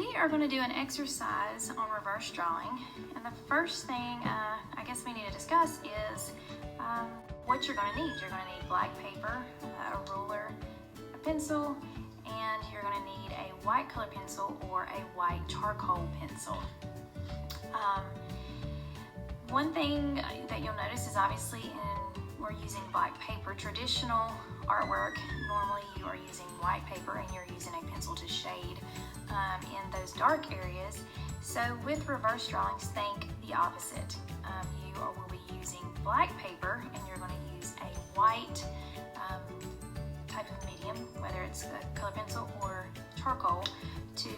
we are going to do an exercise on reverse drawing, and the first thing I guess we need to discuss is what you're going to need. You're going to need black paper, a ruler, a pencil, and you're going to need a white color pencil or a white charcoal pencil. One thing that you'll notice is obviously we're using black paper. Traditional artwork, normally you are using white paper and you're using a pencil to shade in those dark areas. So with reverse drawings, think the opposite. You will be using black paper and you're going to use a white type of medium, whether it's a color pencil or charcoal, to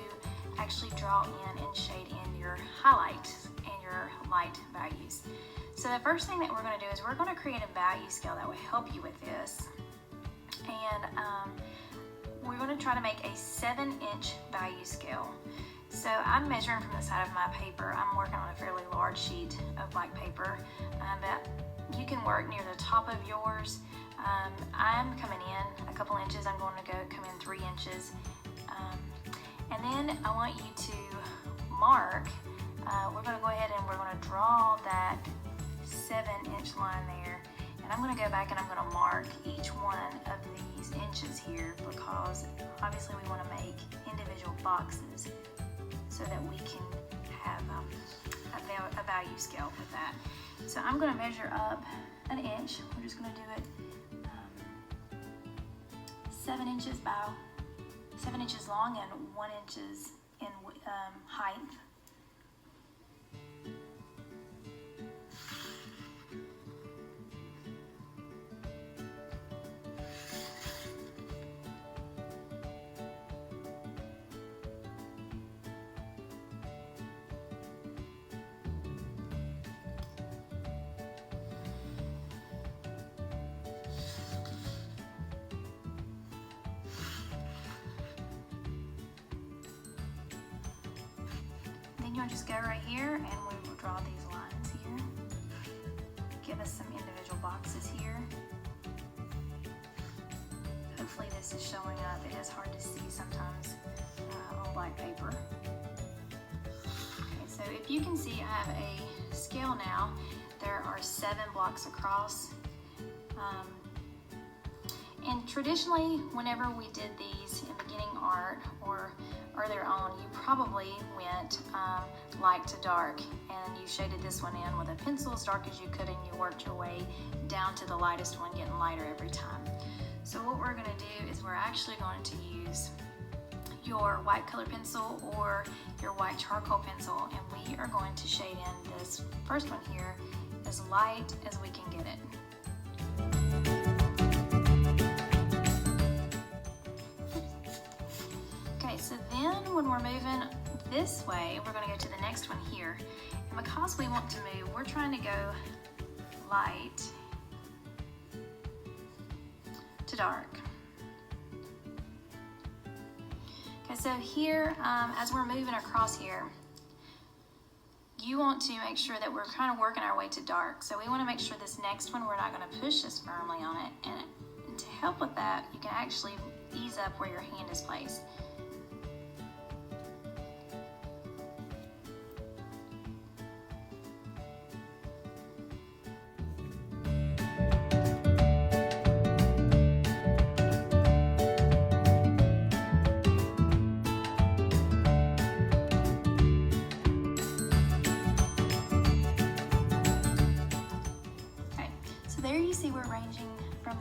actually draw in and shade in your highlights and your light values. So the first thing that we're going to do is we're going to create a value scale that will help you with this. And we're going to try to make a 7-inch value scale. So I'm measuring from the side of my paper. I'm working on a fairly large sheet of black paper, but you can work near the top of yours. I'm coming in a couple inches. I'm going to come in 3 inches. And then I want you to mark. We're going to go ahead and we're going to draw that 7-inch line there. And I'm going to go back and I'm going to mark each one of these inches here, because obviously we want to make individual boxes so that we can have a value scale with that. So I'm going to measure up an inch. We're just going to do it 7 inches by 7 inches long and 1 inch in height. You'll just go right here and we will draw these lines here. Give us some individual boxes here. Hopefully this is showing up. It is hard to see sometimes on black paper. Okay, so if you can see, I have a scale now. There are 7 blocks across. And traditionally, whenever we did these in beginning art or earlier on, you probably went light to dark, and you shaded this one in with a pencil as dark as you could, and you worked your way down to the lightest one, getting lighter every time. So what we're going to do is we're actually going to use your white color pencil or your white charcoal pencil, and we are going to shade in this first one here as light as we can get it. So then when we're moving this way, we're going to go to the next one here. And because we want to move, we're trying to go light to dark. Okay, so here, as we're moving across here, you want to make sure that we're kind of working our way to dark. So we want to make sure this next one, we're not going to push this firmly on it. And to help with that, you can actually ease up where your hand is placed.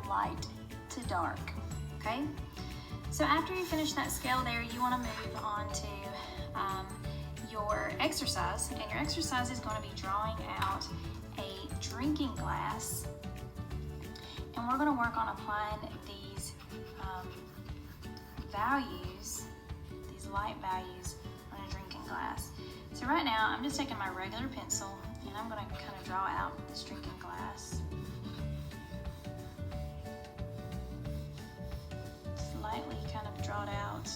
Light to dark. Okay, so after you finish that scale there, you want to move on to your exercise, and your exercise is going to be drawing out a drinking glass, and we're going to work on applying these values, these light values on a drinking glass. So right now I'm just taking my regular pencil and I'm going to kind of draw out this drinking glass. Lightly kind of draw it out.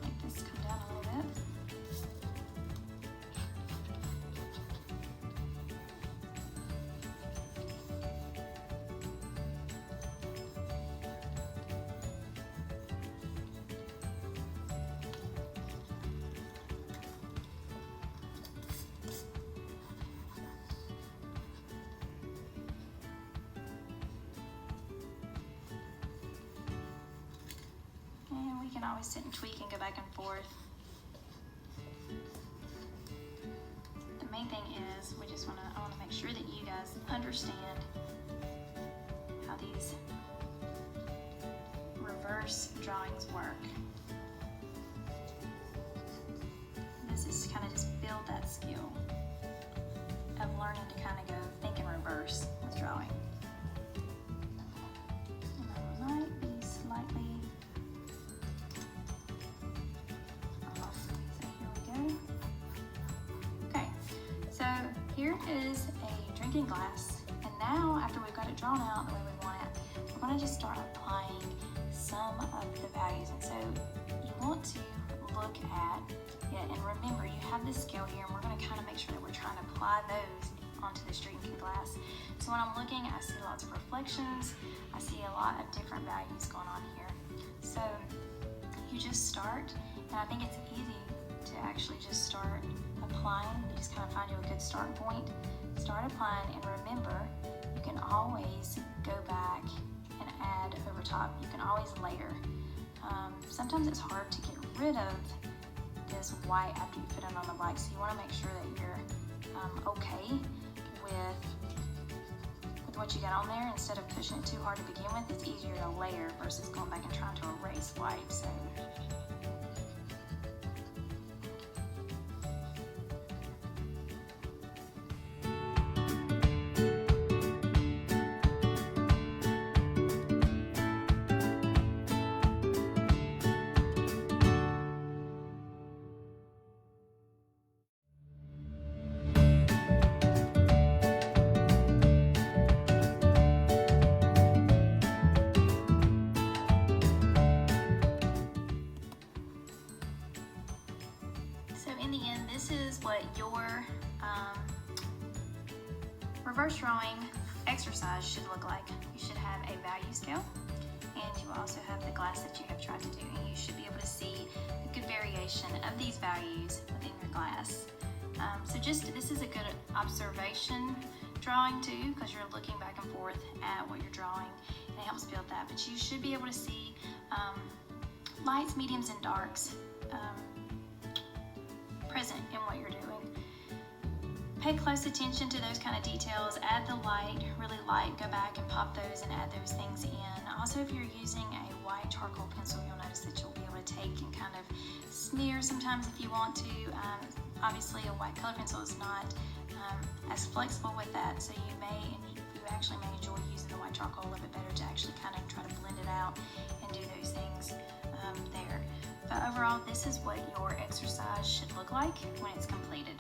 Make this come down a little bit. can always sit and tweak and go back and forth. The main thing is I want to make sure that you guys understand how these reverse drawings work. This is kind of just build that skill of learning to kind of go think in reverse with drawing. And I might be slightly off. So here we go. Okay, so here is a drinking glass, and now after we've got it drawn out the way we want it, we're going to just start applying some of the values. And so you want to look at it and remember you have this scale here, and we're going to kind of make sure that we're trying to apply those onto this drinking glass. So when I'm looking, I see lots of reflections, I see a lot of different values going on here. So you just start, and I think it's easy to actually just start applying. You just kind of find you a good starting point, start applying, and remember you can always go back and add over top. You can always layer. Sometimes it's hard to get rid of this white after you put it on the black, so you want to make sure that you're okay with what you got on there. Instead of pushing it too hard to begin with, it's easier to layer versus going back and trying to erase white. So in the end, this is what your reverse drawing exercise should look like. You should have a value scale, and you also have the glass that you have tried to do, and you should be able to see a good variation of these values within your glass. So this is a good observation drawing too, because you're looking back and forth at what you're drawing, and it helps build that. But you should be able to see lights, mediums, and darks present in what you're doing. Pay close attention to those kind of details. Add the light, really light, go back and pop those and add those things in. Also, if you're using a white charcoal pencil, you'll notice that you'll be able to take and kind of smear sometimes if you want to. Obviously, a white color pencil is not as flexible with that, so you actually may enjoy using the white charcoal a little bit better to actually kind of try to blend it out and do those things there. But overall, this is what your exercise should look like when it's completed.